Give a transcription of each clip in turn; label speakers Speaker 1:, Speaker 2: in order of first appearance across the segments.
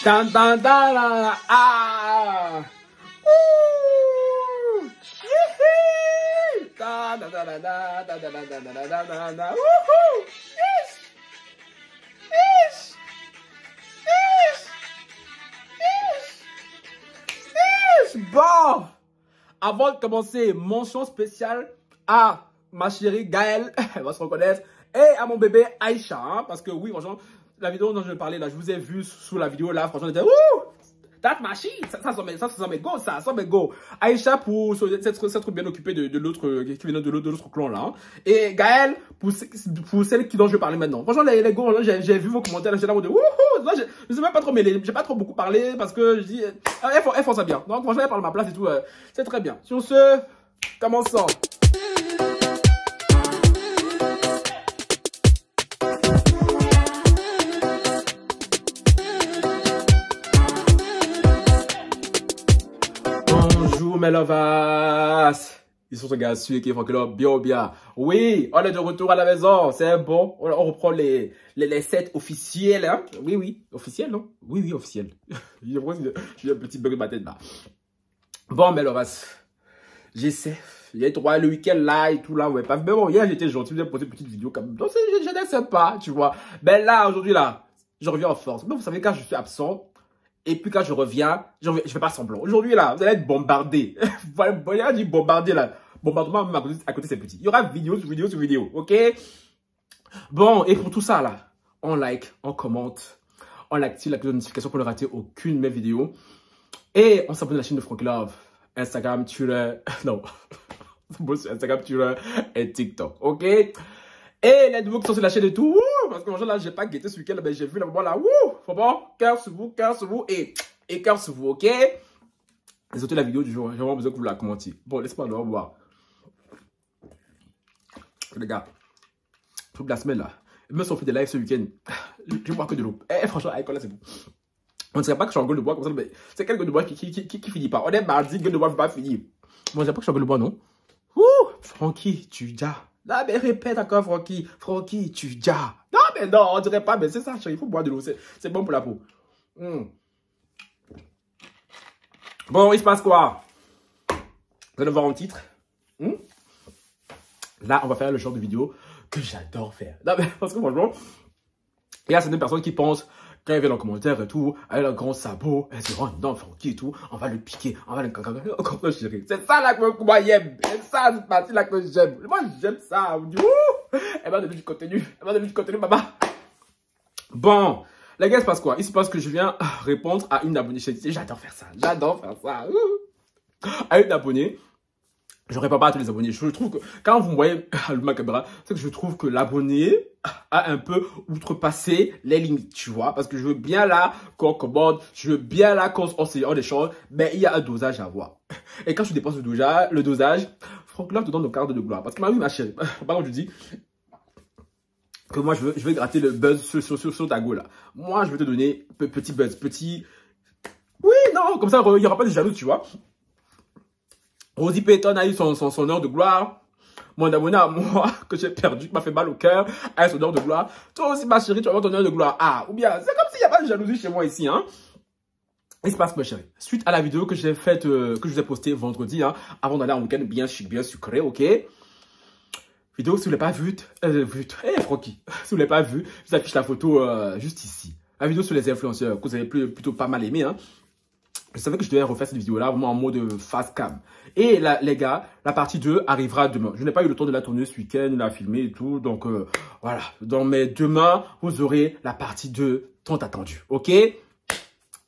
Speaker 1: Tan, tan, tan, tan, ah! Ouh! Hihi! Ta, da, da, da, da, da, da, da, da, da, da, da, da. Wouhou! Yes! Yes! Yes! Yes! Yes! Bon! Avant de commencer, mention spéciale à ma chérie Gaëlle, elle va se reconnaître, et à mon bébé Aïcha, hein, parce que oui, franchement, la vidéo dont je parlais là, je vous ai vu sous la vidéo là, franchement, j'étais ouh! That machine, ça me go, ça me go. Aïcha pour s'être bien occupée de l'autre, qui vient de l'autre clan là. Hein. Et Gaël pour celle dont je parlais maintenant. Franchement, les gars, j'ai vu vos commentaires, j'étais là de wouhou. Là, je sais même pas trop mêler, j'ai pas trop beaucoup parlé parce que je dis, elles font ça bien. Donc, franchement, elles parlent ma place et tout, c'est très bien. Sur ce, commençons. Bonjour mes lovas. Ils sont gars celui qui font que leur bien. Oui, on est de retour à la maison. C'est bon. On reprend les sets officiels. Hein? Oui, officiels, non? Oui, officiels. J'ai un petit bug de ma tête là. Bon, mes lovas. J'essaie. J'ai trouvé le week-end là et tout là. Ouais, mais bon, hier j'étais gentil. J'ai posé une petite vidéo quand même. Donc, j'étais sympa, tu vois. Ben là, aujourd'hui là, je reviens en force. Mais vous savez, quand je suis absent, et puis quand je reviens, je fais pas semblant. Aujourd'hui là, vous allez être bombardé. Voilà, dit bombardé là. Bombardement même à côté c'est petit. Il y aura vidéo sur vidéo sur vidéo, ok? Bon, et pour tout ça là, on like, on commente, on active la cloche de notification pour ne rater aucune de mes vidéos. Et on s'abonne à la chaîne de Franky Love. Instagram, Twitter, non. Sur Instagram, Twitter et TikTok, ok? Et les nouveaux qui sont sur la chaîne et tout, parce que là, j'ai pas guetté ce week-end, mais j'ai vu la maman là, faut bon, cœur sur vous, et cœur sur vous, ok? Et surtout la vidéo du jour, j'ai vraiment besoin que vous la commentiez. Bon, laisse-moi le revoir. Les gars, toute la semaine là, même si on fait des lives ce week-end, je bois que de l'eau. Franchement, avec là, c'est bon. On ne dirait pas que je suis en gueule de bois comme ça, mais c'est quel gueule de bois qui finit pas. On est mardi, gueule de bois ne va pas finir. Moi, je dirais pas que je suis en gueule de bois, non? Francky, tu dis. Non, mais répète encore, Francky. Francky, tu dis. Non, mais non, on dirait pas, mais c'est ça, il faut boire de l'eau. C'est bon pour la peau. Bon, il se passe quoi? Vous allez voir en titre. Là, on va faire le genre de vidéo que j'adore faire. Non, mais parce que franchement, il y a certaines personnes qui pensent, quand ils viennent en commentaire et tout, avec leur grand sabot, elles se rendent dans Francky et tout, on va le piquer, on va le chérie. C'est ça là que moi j'aime. C'est ça, cette partie là que j'aime. Moi j'aime ça. On dit, elle m'a donné du contenu. Elle m'a donné du contenu, maman. Bon, les gars, il se passe quoi? Il se passe que je viens répondre à une abonnée. J'adore faire ça. J'adore faire ça. À une abonnée. Je réponds pas à tous les abonnés. Je trouve que quand vous me voyez allumer ma caméra, c'est que je trouve que l'abonné a un peu outrepassé les limites, tu vois. Parce que je veux bien là qu'on commande, je veux bien là qu'on échange, mais il y a un dosage à avoir. Et quand je dépense le dosage, Franck Love te donne nos cartes de gloire. Parce que ma chérie, par contre, je dis que moi, je veux gratter le buzz sur ta go là. Moi, je veux te donner petit buzz, petit... Oui, non, comme ça, il n'y aura pas de jaloux, tu vois. Rosie Payton a eu son heure de gloire. Mon abonné à moi, que j'ai perdu, qui m'a fait mal au cœur, a eu son heure de gloire. Toi aussi, ma chérie, tu vas avoir ton heure de gloire. Ah, ou bien, c'est comme s'il n'y a pas de jalousie chez moi ici, hein. Il se passe, ma chérie. Suite à la vidéo que j'ai faite, que je vous ai postée vendredi, hein, avant d'aller en week-end bien chic, bien sucré, ok. Vidéo, si vous ne l'avez pas vue, Francky, si vous ne l'avez pas vue, je vous affiche la photo juste ici. La vidéo sur les influenceurs, que vous avez plutôt pas mal aimé, hein. Je savais que je devais refaire cette vidéo-là, vraiment en mode fast cam. Et là, les gars, la partie 2 arrivera demain. Je n'ai pas eu le temps de la tourner ce week-end, de la filmer et tout. Donc, voilà. Mais demain, vous aurez la partie 2 tant attendue. Ok?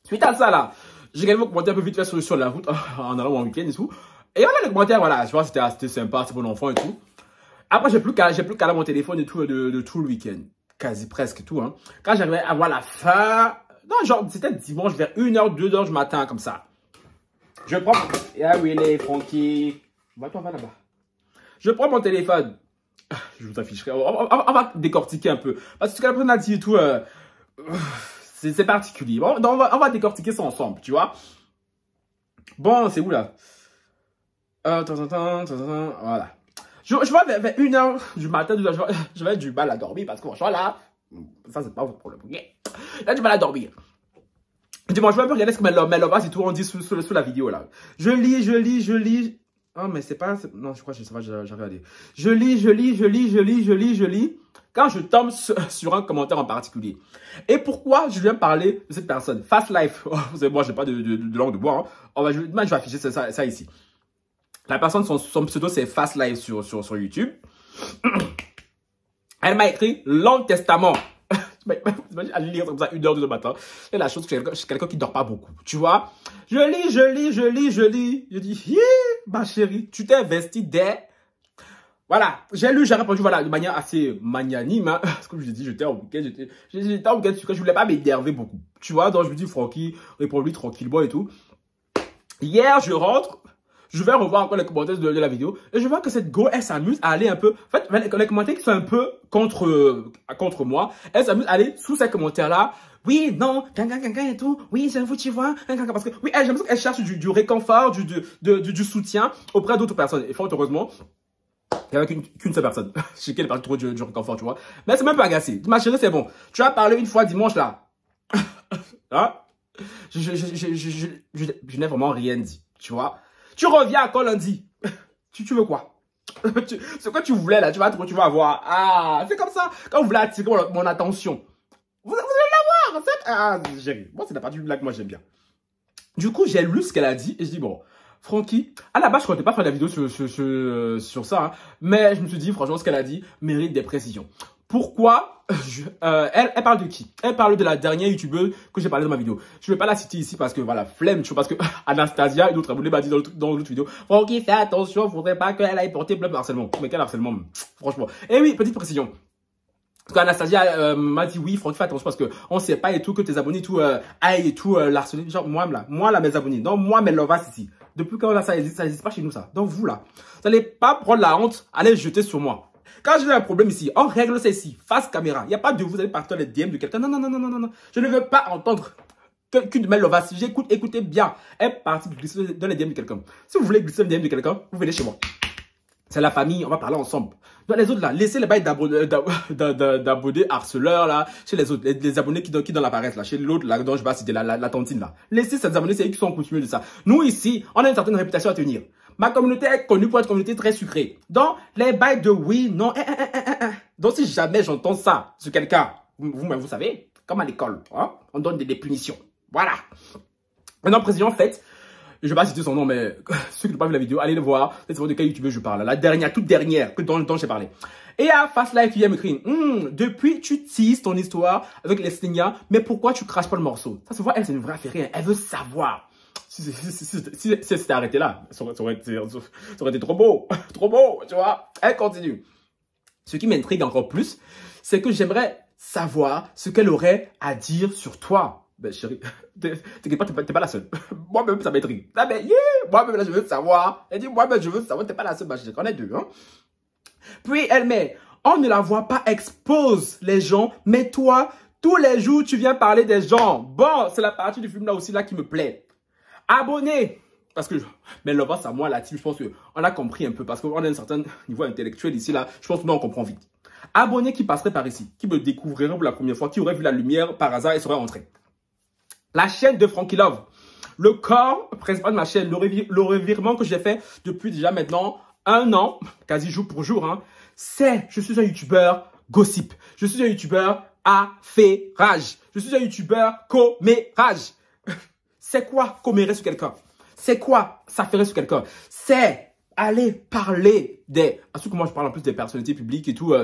Speaker 1: Suite à ça, là, j'ai également commenté un peu vite fait sur la route, en allant en week-end et tout. Et voilà, les commentaires, voilà. Je vois, c'était sympa, c'est bon enfant et tout. Après, j'ai plus qu'à mon téléphone et tout, de tout le week-end. Quasi presque et tout, hein. Quand j'arrivais à voir la fin... Non, genre, c'était dimanche vers 1h, 2h du matin, comme ça. Je prends... Ah oui, les Francky. Va-toi, va là-bas. Je prends mon téléphone. Je vous afficherai. On va décortiquer un peu. Parce que ce que la personne a dit et tout, c'est particulier. Bon, on va décortiquer ça ensemble, tu vois. Bon, c'est où, là? Voilà. Je vois vers 1h du matin, j'avais du mal à dormir parce que franchement, là, ça, c'est pas votre problème, ok? Là, du mal à dormir. Dis-moi, je vais un peu regarder ce que mes lovers et tout on dit sous la vidéo là. Je lis. Ah, mais c'est pas... Non, je crois que je sais pas, j'ai regardé. Je lis. Quand je tombe sur un commentaire en particulier. Et pourquoi je viens parler de cette personne? Fast Life. Oh, vous savez, moi, j'ai pas de langue de bois. Hein. Oh, je vais afficher ça ici. La personne, son pseudo, c'est Fast Life sur YouTube. Elle m'a écrit Long Testament. Imagine à lire comme ça 1h, 2h du matin. C'est la chose que je suis quelqu'un qui dort pas beaucoup. Tu vois? Je lis. Je dis, ma chérie, tu t'es investi dès... Voilà, j'ai lu, j'ai répondu, voilà, de manière assez magnanime. Hein. Comme je l'ai dit, j'étais en week-end, je voulais pas m'énerver beaucoup. Tu vois, donc je me dis, Francky, réponds-lui tranquillement et tout. Hier, je rentre. Je vais revoir encore les commentaires de la vidéo. Et je vois que cette go, elle s'amuse à aller un peu... En fait, les commentaires qui sont un peu contre moi, elle s'amuse à aller sous ces commentaires-là. Oui, non, et tout. Oui, j'avoue, tu vois. Parce que, oui, j'aime ça qu'elle cherche du réconfort, du soutien auprès d'autres personnes. Et fort heureusement, il n'y avait qu'une seule personne. Je sais qu'elle parle trop du réconfort, tu vois. Mais c'est même pas agacé. Ma chérie, c'est bon. Tu as parlé une fois dimanche, là. Hein? Je n'ai vraiment rien dit, tu vois. Tu reviens encore lundi. Tu veux quoi? Ce que tu voulais là, tu vas avoir. Ah, c'est comme ça. Quand vous voulez attirer mon attention, vous allez l'avoir. Ah, j'ai ri. Moi, c'est la partie du blague que moi j'aime bien. Du coup, j'ai lu ce qu'elle a dit et je dis bon, Francky, à la base, je ne comptais pas faire la vidéo sur ça, hein, mais je me suis dit, franchement, ce qu'elle a dit mérite des précisions. Pourquoi elle parle de qui? Elle parle de la dernière youtubeuse que j'ai parlé dans ma vidéo. Je ne vais pas la citer ici parce que, voilà, flemme, tu vois, parce que Anastasia, une autre abonnée, m'a dit dans l'autre vidéo, Francky, fais attention, faudrait pas qu'elle aille porter plainte de harcèlement. Mais quel harcèlement, franchement. Et oui, petite précision. Parce qu'Anastasia m'a dit oui, Francky, fais attention parce que on sait pas et tout, que tes abonnés tout aillent et tout l'harceler. Genre, moi là, mes abonnés, non, moi, mes lovers ici. Depuis quand là, ça existe pas chez nous, ça. Donc, vous là, vous n'allez pas prendre la honte, allez jeter sur moi. Quand j'ai un problème ici, on règle ça ici, face caméra. Il n'y a pas de vous allez partir les DM de quelqu'un. Non. Je ne veux pas entendre qu'une de mes lovers. Si j'écoute, écoutez bien. Elle est partie glisser dans les DM de quelqu'un. Si vous voulez glisser dans les DM de quelqu'un, vous venez chez moi. C'est la famille, on va parler ensemble. Dans les autres là, laissez les bails d'abonnés harceleurs là, chez les autres, les abonnés qui dans l'apparaissent là, chez l'autre là, dont je vais citer la tantine là. Laissez ces abonnés, c'est eux qui sont coutumiers de ça. Nous ici, on a une certaine réputation à tenir. Ma communauté est connue pour être une communauté très sucrée. Donc, les bails de oui, non, Donc, si jamais j'entends ça sur quelqu'un, vous savez, comme à l'école, hein, on donne des punitions. Voilà. Maintenant, président, fait, je vais pas citer son nom, mais ceux qui n'ont pas vu la vidéo, allez le voir. C'est de quel youtubeur je parle. La dernière, toute dernière, dont j'ai parlé. Et à Fast Life, qui vient m'écrire, depuis, tu teases ton histoire avec les Stigna, mais pourquoi tu craches pas le morceau? Ça se voit, elle, c'est une vraie affaire. Elle veut savoir. Si c'était arrêté là, ça aurait été trop beau, tu vois. Elle continue. Ce qui m'intrigue encore plus, c'est que j'aimerais savoir ce qu'elle aurait à dire sur toi. Ben chérie, t'inquiète pas, t'es pas la seule. Moi-même, ça m'intrigue. Ah ben, moi-même, là, je veux savoir. Elle dit, moi-même, je veux savoir, t'es pas la seule. Ben, je connais deux, hein. Puis, elle met, on ne la voit pas expose les gens, mais toi, tous les jours, tu viens parler des gens. Bon, c'est la partie du film là aussi, là, qui me plaît. Abonnez, parce que mais le boss à moi la team, je pense qu'on a compris un peu parce qu'on a un certain niveau intellectuel ici là, je pense que nous on comprend vite. Abonnez qui passerait par ici, qui me découvrirait pour la première fois, qui aurait vu la lumière par hasard et serait rentré. La chaîne de Francky Love, le corps principal de ma chaîne, le revirement que j'ai fait depuis déjà maintenant 1 an, quasi jour pour jour, hein, c'est je suis un youtubeur gossip, je suis un youtubeur affairage, je suis un youtubeur commérage. C'est quoi commérer sur quelqu'un? C'est quoi s'affairer sur quelqu'un? C'est aller parler des... Ensuite que moi je parle en plus des personnalités publiques et tout,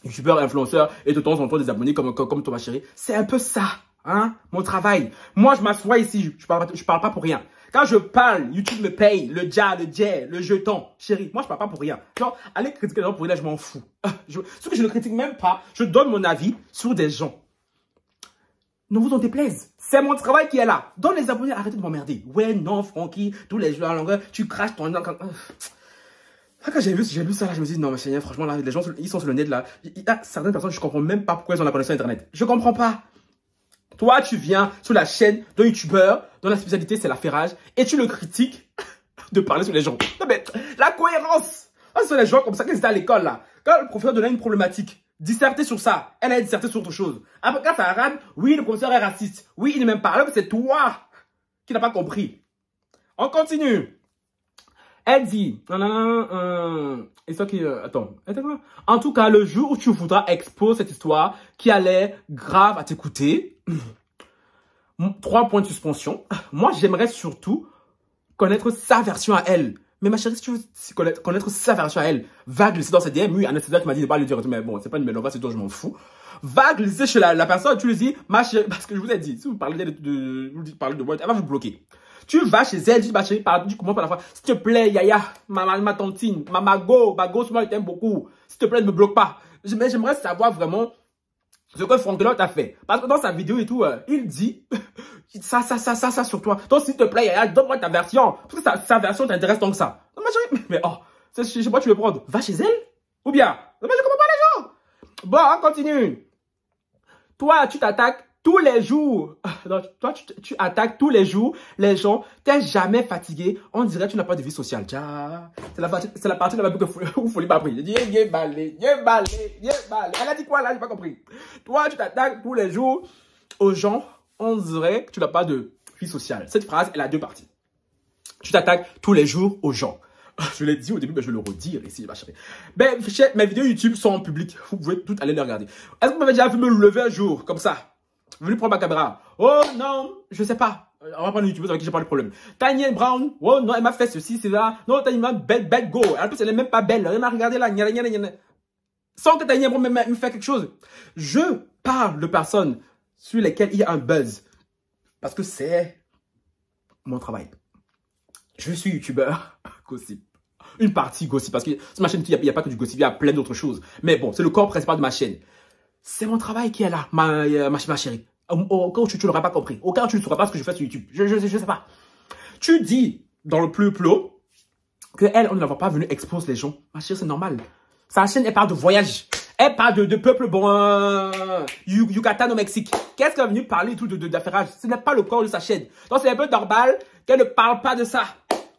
Speaker 1: youtubeurs, influenceurs et de temps en temps des abonnés comme toi ma chérie. C'est un peu ça, hein, mon travail. Moi je m'assois ici, je parle pas pour rien. Quand je parle, YouTube me paye, le jet, le jeton. Chérie, moi je parle pas pour rien. Genre, aller critiquer les gens pour rien, je m'en fous. Ce que je ne critique même pas, je donne mon avis sur des gens. Ne vous en déplaise. C'est mon travail qui est là. Donc les abonnés, arrêtez de m'emmerder. Ouais, non, Francky, tous les jours à longueur, tu craches ton... Quand j'ai vu ça, là, je me dis, non, mais Seigneur, franchement, là, les gens, ils sont sur le net, là. Il y a certaines personnes, je comprends même pas pourquoi ils ont la connexion Internet. Je comprends pas. Toi, tu viens sur la chaîne d'un youtubeur, dont la spécialité, c'est l'affairage, et tu le critiques de parler sur les gens. Non, mais la cohérence. Ah, ce sont les gens comme ça qui étaient à l'école, là. Quand le professeur donnait une problématique disserté sur ça. Elle a disserté sur autre chose. Après, quand ça rate, oui, le professeur est raciste. Oui, il ne m'aime pas. Alors que c'est toi qui n'as pas compris. On continue. Elle dit, et ça qui, attends, en tout cas, le jour où tu voudras exposer cette histoire qui allait grave à t'écouter, 3 points de suspension. Moi, j'aimerais surtout connaître sa version à elle. Mais ma chérie, si tu veux connaître sa version à elle, va glisser dans ses DM. Oui, Anastasia qui m'a dit de pas lui dire, mais bon, c'est pas une mélange, c'est toi, je m'en fous. Va glisser chez la personne, tu lui dis, ma chérie, parce que je vous ai dit, si vous parlez de moi, elle va vous bloquer. Tu vas chez elle, tu dis, ma chérie, tu commences par la fois, s'il te plaît, Yaya, ma tantine, ma go, moi, je t'aime beaucoup. S'il te plaît, ne me bloque pas. Mais j'aimerais savoir vraiment ce que Franck Delort a fait. Parce que dans sa vidéo et tout, il dit ça sur toi. Donc, s'il te plaît, Yaya, donne-moi ta version. Parce que sa version t'intéresse tant que ça. Non, ma chérie, mais oh, je sais pas, tu veux prendre. Va chez elle? Ou bien? Non, mais je comprends pas les gens. Bon, on continue. Toi, tu t'attaques tous les jours. Donc, toi, tu attaques tous les jours les gens. T'es jamais fatigué. On dirait que tu n'as pas de vie sociale. C'est la partie de la boucle où il faut pas pris. Elle a dit quoi là? J'ai pas compris. Toi, tu t'attaques tous les jours aux gens. On dirait que tu n'as pas de vie sociale. Cette phrase, elle a 2 parties. Tu t'attaques tous les jours aux gens. Je l'ai dit au début, mais je vais le redire ici, ma chérie. Ben, mes vidéos YouTube sont en public. Vous pouvez toutes aller les regarder. Est-ce que vous m'avez déjà vu me lever un jour, comme ça? Venez prendre ma caméra. Oh non, je sais pas. On va prendre une YouTubeuse avec qui j'ai pas de problème. Tanya Brown. Oh non, elle m'a fait ceci, c'est là. Non, Tanya bad go. En plus, elle est même pas belle. Elle m'a regardé là. Sans que Tanya Brown me fait quelque chose. Je parle de personnes sur lesquelles il y a un buzz. Parce que c'est mon travail. Je suis youtubeur gossip. Une partie gossip. Parce que sur ma chaîne, il n'y a pas que du gossip. Il y a plein d'autres choses. Mais bon, c'est le corps principal de ma chaîne. C'est mon travail qui est là, ma chérie. Au cas où tu ne l'auras pas compris. Au cas où tu ne sauras pas ce que je fais sur YouTube. Je sais pas. Tu dis, dans le plus haut, que elle, on ne la voit pas venue exposer les gens. Ma chérie, c'est normal. Sa chaîne, elle parle de voyage. Elle parle de peuple, bon, Yucatan au Mexique. Qu'est-ce qu'elle est venue parler tout d'affairage? Ce n'est pas le corps de sa chaîne. Donc, c'est un peu normal qu'elle ne parle pas de ça.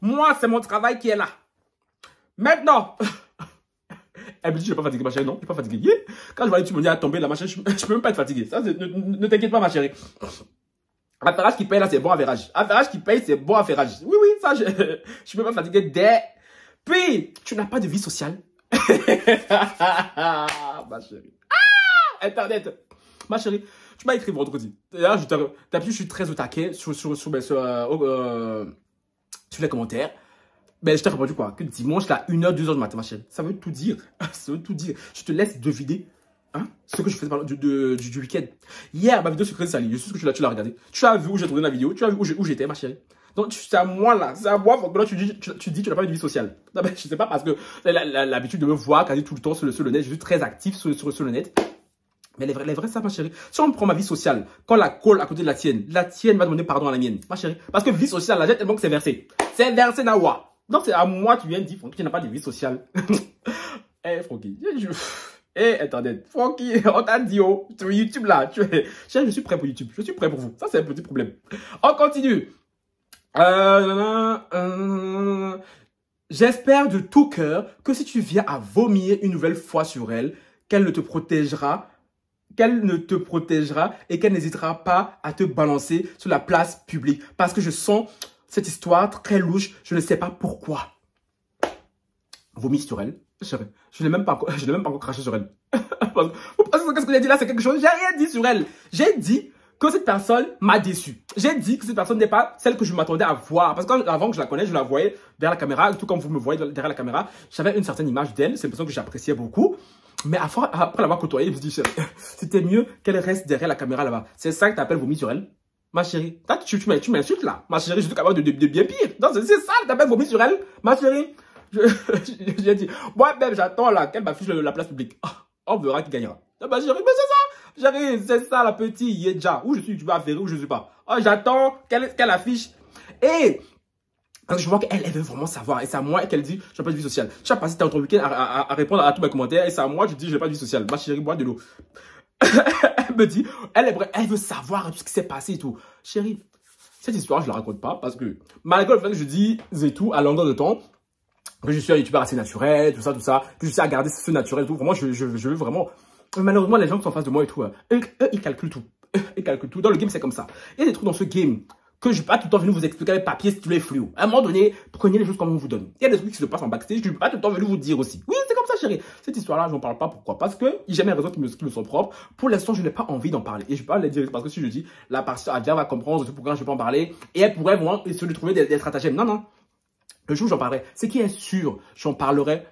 Speaker 1: Moi, c'est mon travail qui est là. Maintenant, elle me dit, je ne suis pas fatigué, ma chérie. Non, je ne suis pas fatigué. Yeah. Quand je vois YouTube me dire à tomber, là, ma chérie, je ne peux même pas être fatigué. Ça, ne t'inquiète pas, ma chérie. Affairage qui paye, là, c'est bon affairage. Affairage qui paye, c'est bon affairage. Oui, ça, je ne peux pas fatiguer dès. Puis, tu n'as pas de vie sociale. Ma chérie. Ah! Internet. Ma chérie, tu m'as écrit vendredi. D'ailleurs, d'habitude, je suis très au taquet sur les commentaires. Ben, je t'ai répondu quoi? Que dimanche, là, 1h, 2h du matin, ma chérie. Ça veut tout dire. Ça veut tout dire. Je te laisse deviner ce que je faisais du week-end. Hier, ma vidéo sur Crédit Sali, je suis sûr que tu l'as regardé. Tu as vu où j'ai tourné la vidéo. Tu as vu où j'étais, ma chérie. Donc, c'est à moi, là. C'est à moi. Là, tu dis, tu n'as pas une vie sociale. Non, ben, je sais pas parce que l'habitude de me voir quasi tout le temps sur le net. Je suis très actif sur le net. Mais les vrais, ça, ma chérie. Si on prend ma vie sociale, quand la colle à côté de la tienne va demander pardon à la mienne. Ma chérie. Parce que vie sociale, la jette tellement que c'est versé. C'est versé, Nawa. Donc, c'est à moi, tu viens de dire, Francky, tu n'as pas de vie sociale. Francky. Internet. Francky, on t'a dit, oh, sur YouTube, là. Je suis prêt pour YouTube. Je suis prêt pour vous. Ça, c'est un petit problème. On continue. J'espère de tout cœur que si tu viens à vomir une nouvelle fois sur elle, qu'elle ne te protégera et qu'elle n'hésitera pas à te balancer sur la place publique. Parce que je sens cette histoire très louche, je ne sais pas pourquoi. Vomi sur elle. Je n'ai même pas encore craché sur elle. Qu'est-ce que j'ai dit là, c'est quelque chose. J'ai rien dit sur elle. J'ai dit que cette personne m'a déçu. J'ai dit que cette personne n'est pas celle que je m'attendais à voir. Parce qu'avant que je la connaisse, je la voyais derrière la caméra. Tout comme vous me voyez derrière la caméra, j'avais une certaine image d'elle. C'est une personne que j'appréciais beaucoup. Mais après l'avoir côtoyée, je me dis, c'était mieux qu'elle reste derrière la caméra là-bas. C'est ça que tu appelles vomi sur elle? Ma chérie, tu m'insultes là. Ma chérie, je suis capable de bien pire. C'est ça que tu appelles vomi sur elle? Ma chérie, j'ai dit, moi même j'attends là qu'elle m'affiche la place publique. On verra qui gagnera. Ma chérie, mais c'est ça. Chérie, c'est ça la petite Yedja. Où je suis, tu vas affaire, où je ne suis pas. Oh, j'attends qu'elle affiche. Et parce que je vois qu'elle veut vraiment savoir. Et c'est à moi qu'elle dit, je n'ai pas de vie sociale. Tu as passé ton week-end à répondre à tous mes commentaires. Et c'est à moi, je dis, je n'ai pas de vie sociale. Ma chérie, bois de l'eau. Elle me dit, elle veut savoir tout ce qui s'est passé et tout. Chérie, cette histoire, je ne la raconte pas parce que malgré le fait que je dis et tout à longueur de temps, que je suis un youtubeur assez naturel, tout ça, que je sais à garder ce naturel et tout. Vraiment, je veux vraiment Malheureusement, les gens qui sont en face de moi et tout, eux, ils calculent tout. Ils calculent tout. Dans le game, c'est comme ça. Il y a des trucs dans ce game que je ne vais pas tout le temps venir vous expliquer avec papier si tu les fluo. À un moment donné, prenez les choses comme on vous donne. Il y a des trucs qui se passent en backstage, je ne vais pas tout le temps venir vous dire aussi. Oui, c'est comme ça, chérie. Cette histoire-là, je n'en parle pas. Pourquoi? Parce que j'ai mes raisons qui me sont propres. Pour l'instant, je n'ai pas envie d'en parler. Et je ne vais pas les dire parce que si je dis, la personne Adia va comprendre pourquoi je ne vais pas en parler. Et elle pourrait vraiment essayer de trouver des stratagèmes. Non, non. Le jour où j'en parlerai, ce qui est sûr, j'en parlerai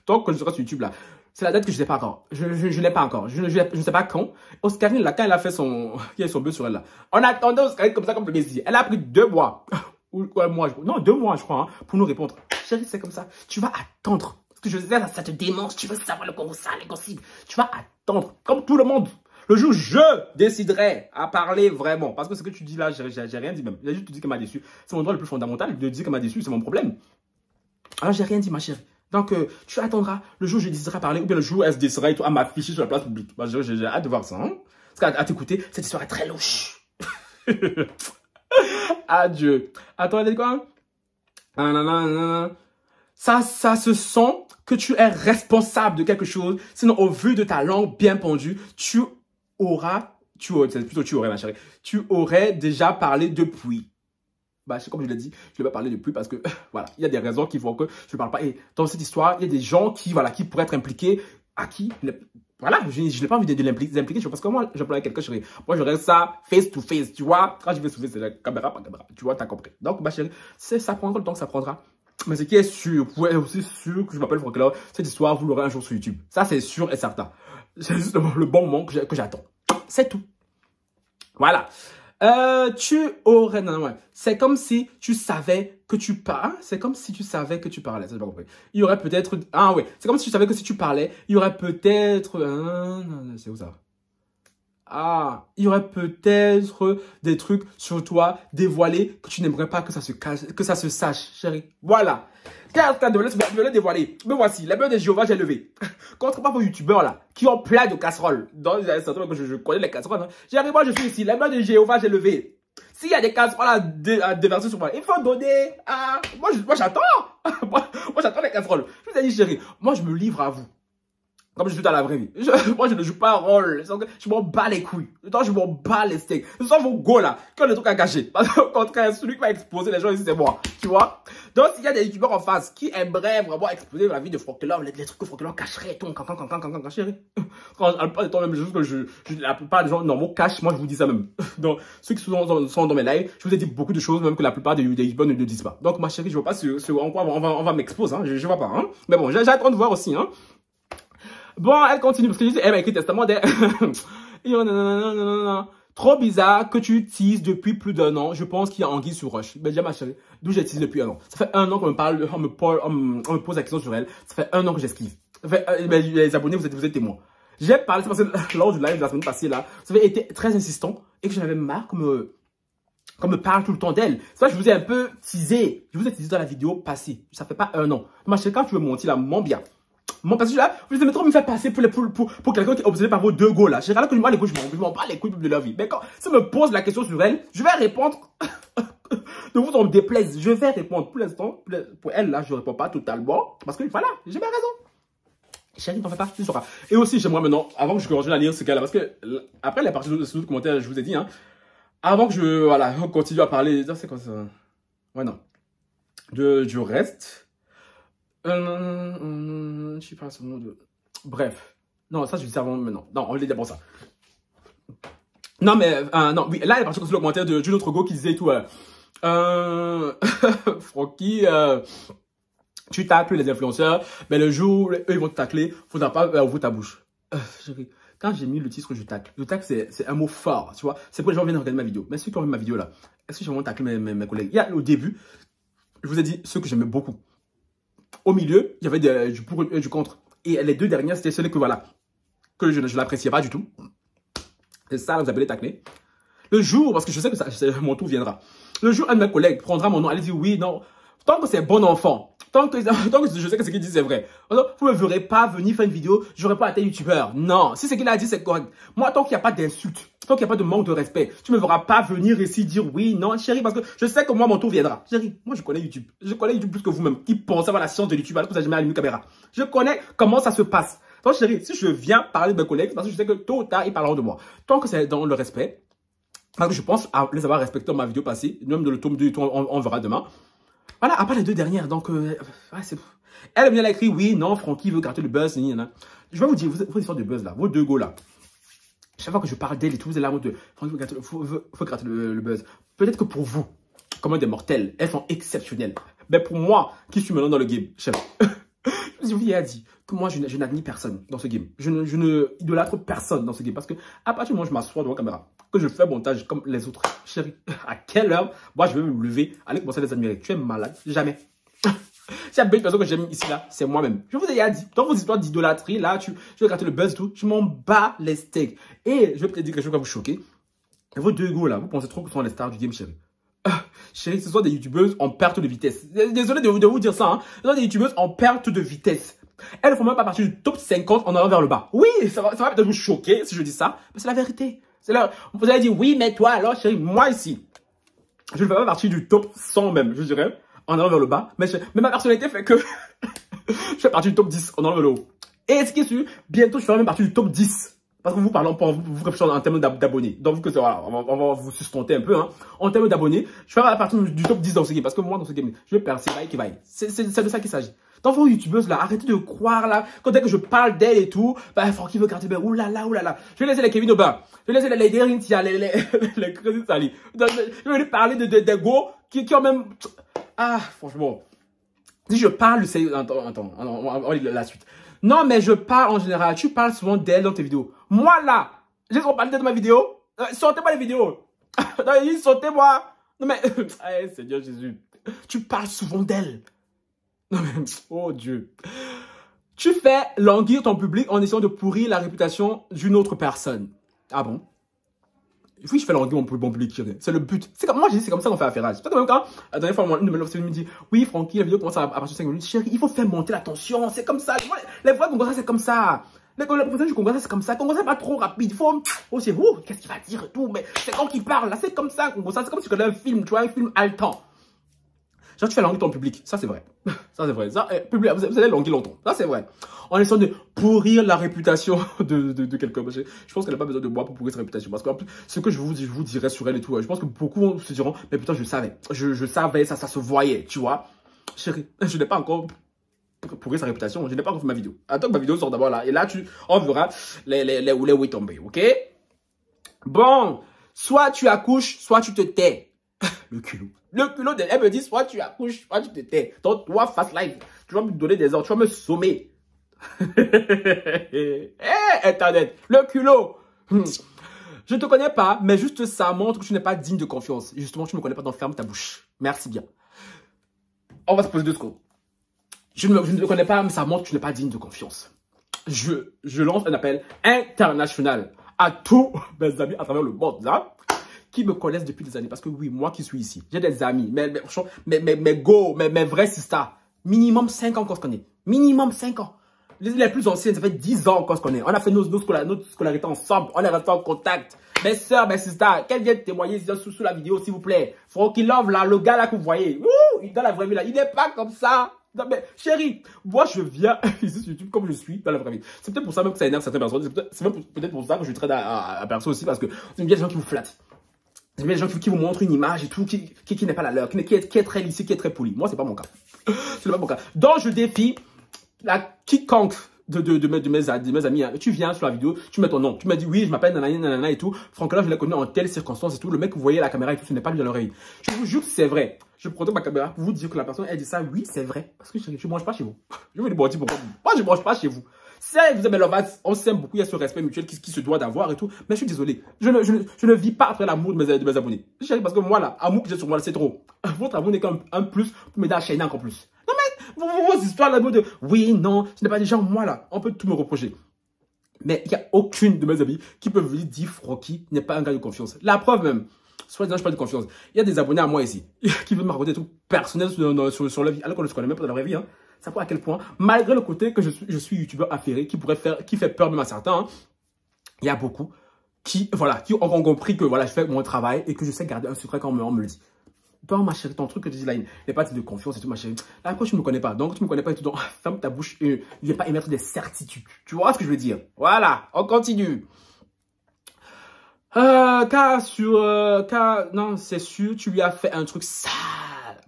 Speaker 1: tant que je serai sur YouTube là. C'est la date que je ne sais pas encore. Je ne l'ai pas encore. Je ne sais pas quand. Oscarine, là, quand elle a fait son... Il y a son buzz sur elle, là. On attendait Oscarine comme ça, comme le Messi. Elle a pris 2 mois. Ou un mois. Non, 2 mois, je crois, hein, pour nous répondre. Chérie, c'est comme ça. Tu vas attendre. Parce que je sais, ça te démange. Tu veux savoir le comment ça, les gossips. Tu vas attendre. Comme tout le monde. Le jour où je déciderai à parler vraiment. Parce que ce que tu dis là, j'ai rien dit même. J'ai juste dit qu'elle m'a déçu. C'est mon droit le plus fondamental de dire qu'elle m'a déçu. C'est mon problème. Alors, j'ai rien dit, ma chérie. Donc, tu attendras le jour où je déciderai parler, ou bien le jour où elle se décidera et tout, à m'afficher sur la place publique. Bah, j'ai hâte de voir ça. Hein? Parce qu'à t'écouter, cette histoire est très louche. Adieu. Attends, elle dit quoi? Ça se sent que tu es responsable de quelque chose. Sinon, au vu de ta langue bien pendue, tu aurais, ma chérie, tu aurais déjà parlé depuis. Bah, comme je l'ai dit, je ne vais pas parler depuis parce que, voilà, il y a des raisons qui font que je ne parle pas. Et dans cette histoire, il y a des gens qui, voilà, qui pourraient être impliqués, à qui, voilà, je n'ai pas envie de les impliquer, parce que moi, je parle avec quelqu'un, chérie. Moi, je reste ça face to face, tu vois. Quand je vais soulever, c'est la caméra par caméra, tu vois, t'as compris. Donc, ma chérie, ça prendra le temps que ça prendra. Mais ce qui est sûr, vous êtes aussi sûr que je m'appelle Franklin, cette histoire, vous l'aurez un jour sur YouTube. Ça, c'est sûr et certain. C'est juste le bon moment que j'attends. C'est tout. Voilà. Tu aurais... Non, ouais. C'est comme si tu savais que tu parles. C'est comme si tu savais que tu parlais. Ça, j'ai pas compris. Il y aurait peut-être... Ah, oui. C'est comme si tu savais que si tu parlais, il y aurait peut-être... c'est où ça? Ah, il y aurait peut-être des trucs sur toi dévoilés que tu n'aimerais pas que ça se sache, chérie. Voilà. Car de me le dévoiler. Mais voici, les mains de Jéhovah, j'ai levé. Contrairement à vos youtubeurs là, qui ont plein de casseroles. Donc, je connais les casseroles. Hein. J'arrive, moi, je suis ici. Les mains de Jéhovah, j'ai levé. S'il y a des casseroles à déverser sur moi, il faut donner. Ah, moi j'attends. moi, j'attends les casseroles. Je vous ai dit, chérie, moi, je me livre à vous. Comme je suis dans la vraie vie. Moi, je ne joue pas un rôle. Je m'en bats les couilles. Je m'en bats les steaks. Ce sont vos go là qui ont des trucs à gâcher. Parce qu'au contraire, celui qui va exposer les gens ici, c'est moi. Tu vois? Donc, s'il y a des youtubeurs en face qui aimeraient vraiment exposer la vie de Franklin, les trucs que Franklin cacherait et tout, chérie. La plupart du temps, même, juste que la plupart des gens normaux cachent, moi, je vous dis ça même. Donc, ceux qui sont dans mes lives, je vous ai dit beaucoup de choses, même que la plupart des youtubeurs ne disent pas. Donc, ma chérie, je ne vois pas en quoi on va m'exposer, hein. Je vois pas, hein. Mais bon, j'attends de voir aussi, hein. Bon, elle continue, parce que je dis, elle m'a écrit testament des... Trop bizarre que tu teases depuis plus d'1 an. Je pense qu'il y a anguille sous roche. Ben, déjà, ma chérie, d'où j'ai teasé depuis 1 an. Ça fait 1 an qu'on me parle, on me pose la question sur elle. Ça fait 1 an que j'esquive. Les abonnés, vous êtes témoins. J'ai parlé, c'est parce que lors du live de la semaine passée, là, vous avez été très insistant et que j'en avais marre qu'on me parle tout le temps d'elle. C'est ça que je vous ai un peu teasé. Je vous ai teasé dans la vidéo passée. Ça fait pas 1 an. Ma chérie, quand tu veux mentir, là, mens bien. Mon parce que là, vous aimez trop me faire passer pour quelqu'un qui est obsédé par vos 2 go là. J'ai regardé que moi les go, je m'en bats les couilles de leur vie. Mais quand ça me pose la question sur elle, je vais répondre. Ne vous en déplaise, je vais répondre. Pour l'instant, pour elle là, je réponds pas totalement. Parce que voilà, j'ai ma raison. Chérie, t'en fais pas, tu sauras. Et aussi, j'aimerais maintenant, avant que je continue à lire ce gars là, parce que après la partie de ce commentaire, je vous ai dit, hein, avant que je continue à parler, c'est quoi ça? Ouais, non. Je reste. Je sais pas ce mot de... Bref. Non, ça, je vais dire avant maintenant. Non, on va le dire pour ça. Non, mais... non, oui, là, il y a parti sur le commentaire d'une autre go qui disait tout... Francky, tu tacles les influenceurs, mais le jour où eux, ils vont te tacler, faudra pas ouvrir ta bouche. Quand j'ai mis le titre je tacle, c'est un mot fort, tu vois. C'est pour les gens qui viennent regarder ma vidéo. Mais ceux qui ont vu ma vidéo là, est-ce que j'ai vraiment taclé mes collègues? Il y a au début, je vous ai dit ceux que j'aimais beaucoup. Au milieu, il y avait du pour et du contre. Et les 2 dernières, c'était celles que voilà, que je n'appréciais pas du tout. C'est ça, vous appelez tacler. Le jour, parce que je sais que mon tour viendra. Le jour, un de mes collègues prendra mon nom, elle dit oui, non. Tant que c'est bon enfant, tant que je sais que ce qu'il dit c'est vrai. Alors, vous ne me verrez pas venir faire une vidéo, j'aurais pas été youtubeur. Non, si ce qu'il a dit c'est correct. Moi, tant qu'il n'y a pas d'insulte, tant qu'il n'y a pas de manque de respect, tu ne me verras pas venir ici dire oui, non, chérie, parce que je sais que moi, mon tour viendra. Chérie, moi, je connais YouTube. Je connais YouTube plus que vous-même, qui pensez avoir la science de YouTube, alors que vous n'avez jamais allumé une caméra. Je connais comment ça se passe. Donc, chérie, si je viens parler de mes collègues, c'est parce que je sais que tôt ou tard, ils parleront de moi. Tant que c'est dans le respect, parce que je pense à les avoir respectés dans ma vidéo passée, même dans le tome 2 et tout, on verra demain. Voilà, à part les deux dernières, donc, ouais, elle vient écrit, oui, non, Francky veut gratter le buzz, je vais vous dire, vos histoires de buzz là, vos deux go là. Chaque fois que je parle d'elle et tout, vous êtes là en mode de Francky faut gratter le buzz. Peut-être que pour vous, comme des mortels, elles sont exceptionnelles. Mais pour moi, qui suis maintenant dans le game, chef, je vous ai dit que moi, je n'admire personne dans ce game. Je ne idolâtre personne dans ce game. Parce que à partir du moment où je m'assois devant la caméra, que je fais montage comme les autres, chérie, à quelle heure, moi, je vais me lever, aller commencer à les admirer. Tu es malade? Jamais. Si la belle personne que j'aime ici, là, c'est moi-même. Je vous ai dit, dans vos histoires d'idolâtrie, là, je vais gratter le buzz et tout, je m'en bats les steaks. Et je vais peut-être dire quelque chose qui va vous choquer. Et vos deux go là, vous pensez trop que ce sont les stars du game, chérie. Chérie, ce sont des youtubeuses en perte de vitesse. Désolé de vous dire ça, hein. Ce sont des youtubeuses en perte de vitesse. Elles ne font même pas partie du top 50 en allant vers le bas. Oui, ça va peut-être vous choquer si je dis ça, mais c'est la vérité. Vous allez dire, oui, mais toi, alors, chérie, moi ici, je ne fais pas partie du top 100 même, je dirais, en allant vers le bas. Mais ma personnalité fait que je fais partie du top 10 en allant vers le haut. Et ce qui est sûr, bientôt, je ferai même partie du top 10. Parce que vous parlez vous réfléchissez en termes d'abonnés. Donc, voilà, on va vous sustenter un peu. Hein. En termes d'abonnés, je ferai partie du top 10 dans ce game. Parce que moi, dans ce game, je vais percer, vaille. C'est de ça qu'il s'agit. Dans vos youtubeuses là, arrêtez de croire là, quand dès que je parle d'elle et tout, bah, Francky veut gratter, oulala. Je vais laisser les Kevin Aubin, je vais laisser les Derintia, les Crazy Sally. Je vais lui parler de go qui ont même, ah, franchement. Si je parle, c'est, attends, on va lire la suite. Non, mais je parle en général, tu parles souvent d'elle dans tes vidéos. Moi là, j'ai trop parlé de ma vidéo, sortez-moi les vidéos. Sortez-moi. Non mais, Seigneur Jésus, tu parles souvent d'elle. Non mais, oh Dieu. Tu fais languir ton public en essayant de pourrir la réputation d'une autre personne. Ah bon? Oui, je fais languir mon public, c'est le but. C'est comme moi, j'ai dit, c'est comme ça qu'on fait affairage. C'est comme quand, la dernière fois, une de mes me dit, oui, Francky, la vidéo commence à partir de 5 minutes. Chérie, il faut faire monter la tension, c'est comme ça. Les voix congolaises, c'est comme ça. Les professeurs du Congo, c'est comme ça. Congo, c'est pas trop rapide. Il faut, oh, c'est vous, qu'est-ce qu'il va dire et tout. Mais c'est quand il parle, là, c'est comme ça, Congo. C'est comme si tu regardais un film, tu vois, un film haletant. Genre, tu fais languir ton public. Ça, c'est vrai. Ça, c'est vrai. Ça, public, vous allez languir longtemps. Ça, c'est vrai. En essayant de pourrir la réputation de quelqu'un. Je pense qu'elle n'a pas besoin de moi pour pourrir sa réputation. Parce que, en plus, ce que je vous dirais sur elle et tout, je pense que beaucoup se diront, mais putain, je savais. Je savais, ça se voyait, tu vois. Chérie, je n'ai pas encore pourri sa réputation. Je n'ai pas encore fait ma vidéo. Attends que ma vidéo sort d'abord là. Et là, on verra les où tomber, ok? Bon, soit tu accouches, soit tu te tais. Le culot. Le culot elle me dit, soit tu accouches, soit tu te tais. Donc, toi, fast life, tu vas me donner des ordres, tu vas me sommer. Internet, le culot. Je ne te connais pas, mais juste ça montre que tu n'es pas digne de confiance. Justement, tu ne me connais pas, donc ferme ta bouche. Merci bien. On va se poser 2 secondes. Je ne te connais pas, mais ça montre que tu n'es pas digne de confiance. Je lance un appel international à tous mes amis à travers le monde, là, qui me connaissent depuis des années. Parce que oui, moi qui suis ici, j'ai des amis, mes vrais sisters. Minimum 5 ans qu'on se connaît. Minimum 5 ans. Les plus anciennes, ça fait 10 ans qu'on se connaît. On a fait notre scolarité ensemble. On est resté en contact. Mes soeurs, mes sisters, qu'elles viennent témoigner sous la vidéo, s'il vous plaît. Francky Love, là, le gars là que vous voyez. Dans la vraie vie, là, il n'est pas comme ça. Non, mais chérie, moi je viens ici sur YouTube comme je suis dans la vraie vie. C'est peut-être pour ça même que ça énerve certaines personnes. C'est peut-être pour ça que je traite à perso aussi, parce que c'est bien des gens qui vous flattent. C'est bien des gens qui vous montrent une image et tout, qui n'est pas la leur, qui est très lissée, qui est très polie. Moi, c'est pas mon cas. C'est pas mon cas. Donc, je défie quiconque de mes amis. Hein. Tu viens sur la vidéo, tu mets ton nom. Tu m'as dit, oui, je m'appelle nanana et tout. Franck, là, je l'ai connu en telle circonstance et tout. Le mec, vous voyez la caméra et tout, ce n'est pas lui dans l'oreille. Je vous jure que c'est vrai. Je protège ma caméra pour vous dire que la personne, elle dit ça. Oui, c'est vrai. Parce que je ne mange pas chez vous. Je vais vous dire pourquoi. Moi, je ne mange pas chez vous. Si vous aimez l'ovas, on s'aime beaucoup, il y a ce respect mutuel qui se doit d'avoir et tout. Mais je suis désolé. Je ne vis pas après l'amour de mes abonnés. Parce que moi, là, amour que j'ai sur moi, c'est trop. Votre amour n'est qu'un plus pour m'aider à chaîner encore plus. Non, mais vos histoires là de oui, non, ce n'est pas des gens, moi là, on peut tout me reprocher. Mais il n'y a aucune de mes amis qui peut venir dire Francky n'est pas un gars de confiance. La preuve même, soit disant je parle de confiance. Il y a des abonnés à moi ici qui veulent me raconter des trucs personnels sur la vie, alors qu'on ne se connaît même pas dans la vraie vie. Hein. Ça prouve à quel point, malgré le côté que je suis youtubeur affairé, qui fait peur même à certains, hein, il y a beaucoup qui ont compris que voilà, je fais mon travail et que je sais garder un secret quand on me le dit. Toi, ma chérie, ton truc que tu dis là, il n'est pas de confiance et tout, ma chérie. Là, après, tu ne me connais pas. Donc, tu ne me connais pas et tout. Donc, ferme ta bouche et viens pas émettre des certitudes. Tu vois ce que je veux dire? Voilà, on continue. Non, c'est sûr, tu lui as fait un truc sale.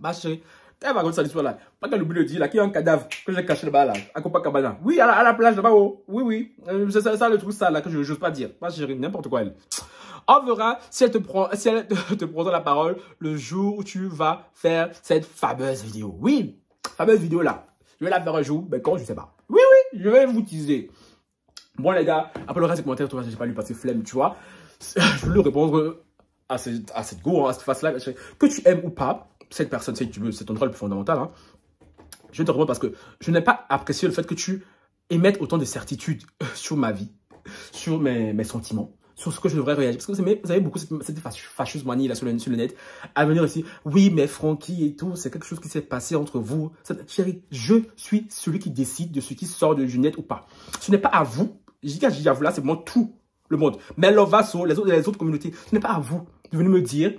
Speaker 1: Ma chérie, elle va raconter cette histoire-là. Pas qu'elle oublie de dire, là, qu'il y a un cadavre que j'ai caché là-bas, là, à Copacabana. Oui, à la plage là-bas, oh. Oui, oui. C'est ça, le truc sale, là, que je n'ose pas dire. Ma chérie, n'importe quoi, elle. On verra si elle te prendra la parole le jour où tu vas faire cette fameuse vidéo. Oui, fameuse vidéo là. Je vais la faire un jour, mais quand, je sais pas. Oui, oui, je vais vous teaser. Bon, les gars, après le reste des commentaires, j'ai pas lu passer flemme, tu vois. Je voulais répondre à cette go, hein, à cette face-là. Que tu aimes ou pas, cette personne, c'est ton rôle le plus fondamental. Hein. Je vais te répondre parce que je n'ai pas apprécié le fait que tu émettes autant de certitudes sur ma vie, sur mes sentiments, sur ce que je devrais réagir. Parce que vous avez beaucoup cette fâcheuse manie là sur le net à venir ici. Oui, mais Francky et tout, c'est quelque chose qui s'est passé entre vous. Chérie, je suis celui qui décide de ce qui sort de net ou pas. Ce n'est pas à vous. Je dis à vous là, c'est moi tout le monde. Mais Lovaso, les autres communautés, ce n'est pas à vous de venir me dire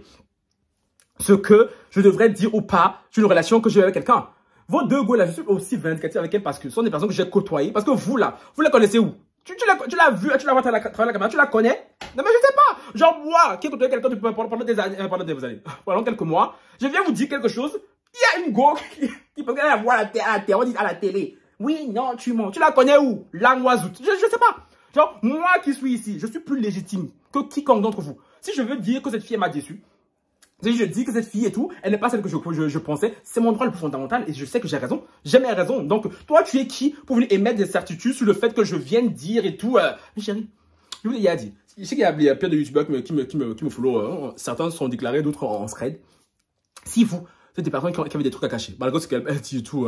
Speaker 1: ce que je devrais dire ou pas sur une relation que j'ai avec quelqu'un. Vos deux go là, je suis aussi vindicatif avec elle parce que ce sont des personnes que j'ai côtoyées. Parce que vous là, vous la connaissez où? Tu l'as vu, tu la vois à travers la caméra, tu la connais? Non mais je sais pas. Genre moi, qui ai côtoyé quelqu'un pendant des années, pendant quelques mois, je viens vous dire quelque chose. Il y a une go qui peut la voir à la télé. Oui, non, tu mens. Tu la connais où? Langoisoute. Je sais pas. Genre, moi qui suis ici, je suis plus légitime que quiconque d'entre vous. Si je veux dire que cette fille m'a déçu, si je dis que cette fille et tout, elle n'est pas celle que je pensais, c'est mon droit le plus fondamental et je sais que j'ai raison. J'ai mes raisons. Donc, toi, tu es qui pour venir émettre des certitudes sur le fait que je viens de dire et tout Mais chérie, je vous l'ai dit. Je sais qu'il y a plein de youtubeurs qui me follow. Certains sont déclarés, d'autres en thread. Si vous, c'est des personnes qui avaient des trucs à cacher. Malgré ce qu'elle dit et tout,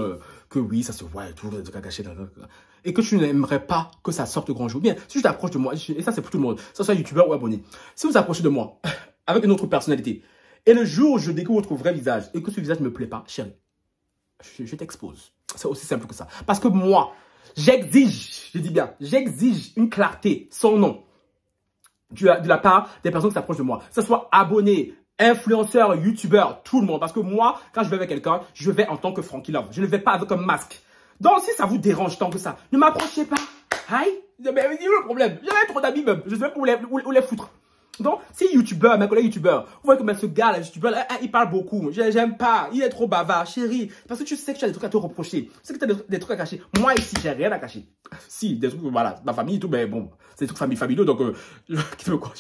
Speaker 1: que oui, ça se voit et tout, des trucs à cacher. Et que tu n'aimerais pas que ça sorte grand jour. Bien, si tu t'approches de moi, et ça c'est pour tout le monde, que ce soit youtubeur ou abonné, si vous approchez de moi avec une autre personnalité, et le jour où je découvre votre vrai visage et que ce visage ne me plaît pas, chérie, je t'expose. C'est aussi simple que ça. Parce que moi, j'exige, je dis bien, j'exige une clarté sans nom de la part des personnes qui s'approchent de moi. Que ce soit abonnés, influenceurs, youtubeurs, tout le monde. Parce que moi, quand je vais avec quelqu'un, je vais en tant que Francky Love. Je ne vais pas avec un masque. Donc, si ça vous dérange tant que ça, ne m'approchez pas. Aïe, mais il y a le problème. J'ai trop d'amis même. Je sais même où les foutre. Donc, si youtubeur, mes collègues youtubeurs, vous voyez que ce gars là, youtubeur, là, il parle beaucoup. J'aime pas. Il est trop bavard, chérie. Parce que tu sais que tu as des trucs à te reprocher. Tu sais que tu as des trucs à cacher. Moi ici, j'ai rien à cacher. Si, des trucs, voilà, ma famille et tout, mais bon, c'est des trucs familiaux. Donc, je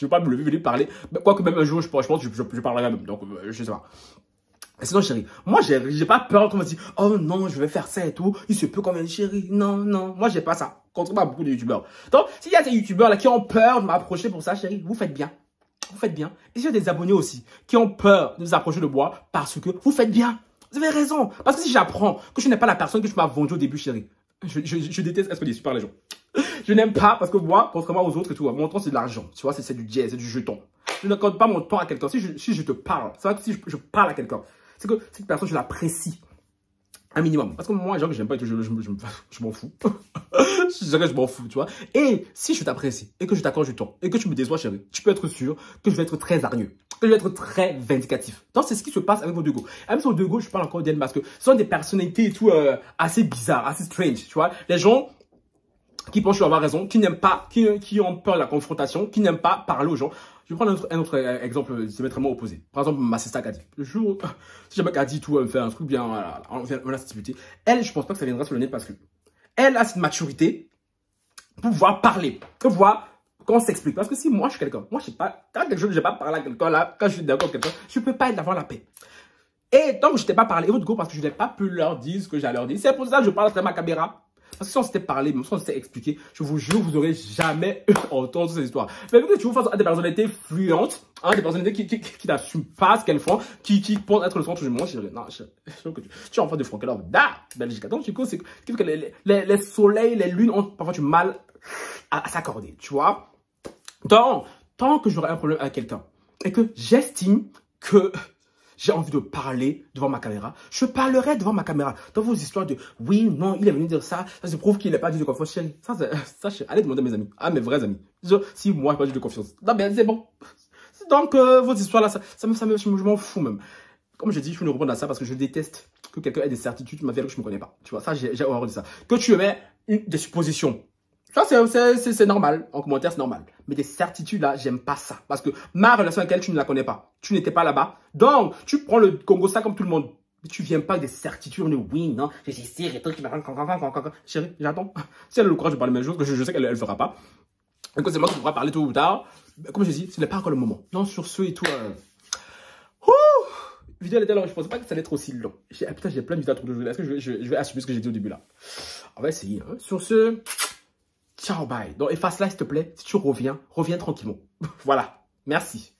Speaker 1: veux pas me lever, venir parler. Quoique même un jour, je pense que je parlerai même. Donc, je sais pas. Sinon, chérie, moi, j'ai pas peur qu'on me dise, oh non, je vais faire ça et tout. Il se peut quand même, chérie. Non, non. Moi, j'ai pas ça. Contrairement à beaucoup de youtubeurs. Donc, s'il y a ces youtubeurs là qui ont peur de m'approcher pour ça, chérie, vous faites bien. Vous faites bien. Et s'il y a des abonnés aussi qui ont peur de vous approcher de moi parce que vous faites bien. Vous avez raison. Parce que si j'apprends que je n'ai pas la personne que je m'as vendue au début, chérie, je déteste être déçu par les gens. Je n'aime pas parce que moi, contrairement aux autres et tout, mon temps c'est de l'argent. Tu vois, c'est du jazz, c'est du jeton. Je n'accorde pas mon temps à quelqu'un. Si je te parle, c'est vrai que si je parle à quelqu'un, c'est que cette personne, je l'apprécie. Un minimum. Parce que moi, les gens que j'aime pas, je m'en fous. Je m'en fous, tu vois. Et si je t'apprécie et que je t'accorde du temps et que tu me déçois, chérie, tu peux être sûr que je vais être très hargneux, que je vais être très vindicatif. Donc, c'est ce qui se passe avec vos deux go. Et même sur deux go, je parle encore d'elle parce que ce sont des personnalités et tout assez bizarres, assez strange, tu vois. Les gens qui pensent avoir raison, qui n'aiment pas, qui ont peur de la confrontation, qui n'aiment pas parler aux gens. Je vais prendre un autre exemple diamétralement opposé. Par exemple, ma sister Kadi. Le jour, si jamais Kadi tout fait un truc bien, on a cette disputé. Elle, je pense pas que ça viendra sur le net parce que elle a cette maturité pour pouvoir parler, pour pouvoir qu'on s'explique. Parce que si moi je suis quelqu'un, moi je sais pas, quand quelque chose j'ai pas parlé à quelqu'un là, quand je suis d'accord avec quelqu'un, je peux pas être d'avoir la paix. Et tant que je t'ai pas parlé, et votre go parce que je n'ai pas pu leur dire ce que j'ai à leur dire. C'est pour ça que je parle à travers ma caméra. Parce que si on s'était parlé, même si on s'était expliqué, je vous jure, vous n'aurez jamais entendu ces histoires. Mais vu que tu vous fasses à des personnalités fluentes, hein, des personnalités qui n'assument pas ce qu'elles font, qui pensent être le centre du monde, je dirais, non, je sais que tu es en face de Francky Love, Belgique. Donc, du coup, c'est que les soleils, les lunes ont parfois du mal à s'accorder, tu vois. Donc, tant que j'aurai un problème avec quelqu'un et que j'estime que j'ai envie de parler devant ma caméra, je parlerai devant ma caméra. Dans vos histoires de oui, non, il est venu dire ça, ça se prouve qu'il n'est pas dit de confiance, chérie. Ça, allez demander à mes amis, à mes vrais amis. Si moi, je n'ai pas dit de confiance. Non, ben c'est bon. Donc, vos histoires là, je m'en fous même. comme je dis, je ne répondre à ça parce que je déteste que quelqu'un ait des certitudes, ma vie, que je ne me connais pas. Tu vois, ça, j'ai horreur de ça. Que tu mets des suppositions. Ça, c'est normal. En commentaire, c'est normal. Mais des certitudes, là, j'aime pas ça. Parce que ma relation avec elle, tu ne la connais pas. Tu n'étais pas là-bas. Donc, tu prends le Congo, ça comme tout le monde. Mais tu viens pas avec des certitudes. On est oui, non, je suis sûr et tout, qui m'attend. Chérie, j'attends. Si elle a le courage de parler de même chose, que je sais qu'elle ne le fera pas. Donc, c'est moi qui pourra parler tôt ou tard. Comme je dis, ce n'est pas encore le moment. Non, sur ce et tout. Vidéo elle était longue, je pensais pas que ça allait être aussi long. Putain, j'ai plein de vidéos à trouver. Est-ce que je vais assumer ce que j'ai dit au début là? On va essayer. Hein. Sur ce, ciao, bye. Donc, efface là, s'il te plaît. Si tu reviens, reviens tranquillement. Voilà. Merci.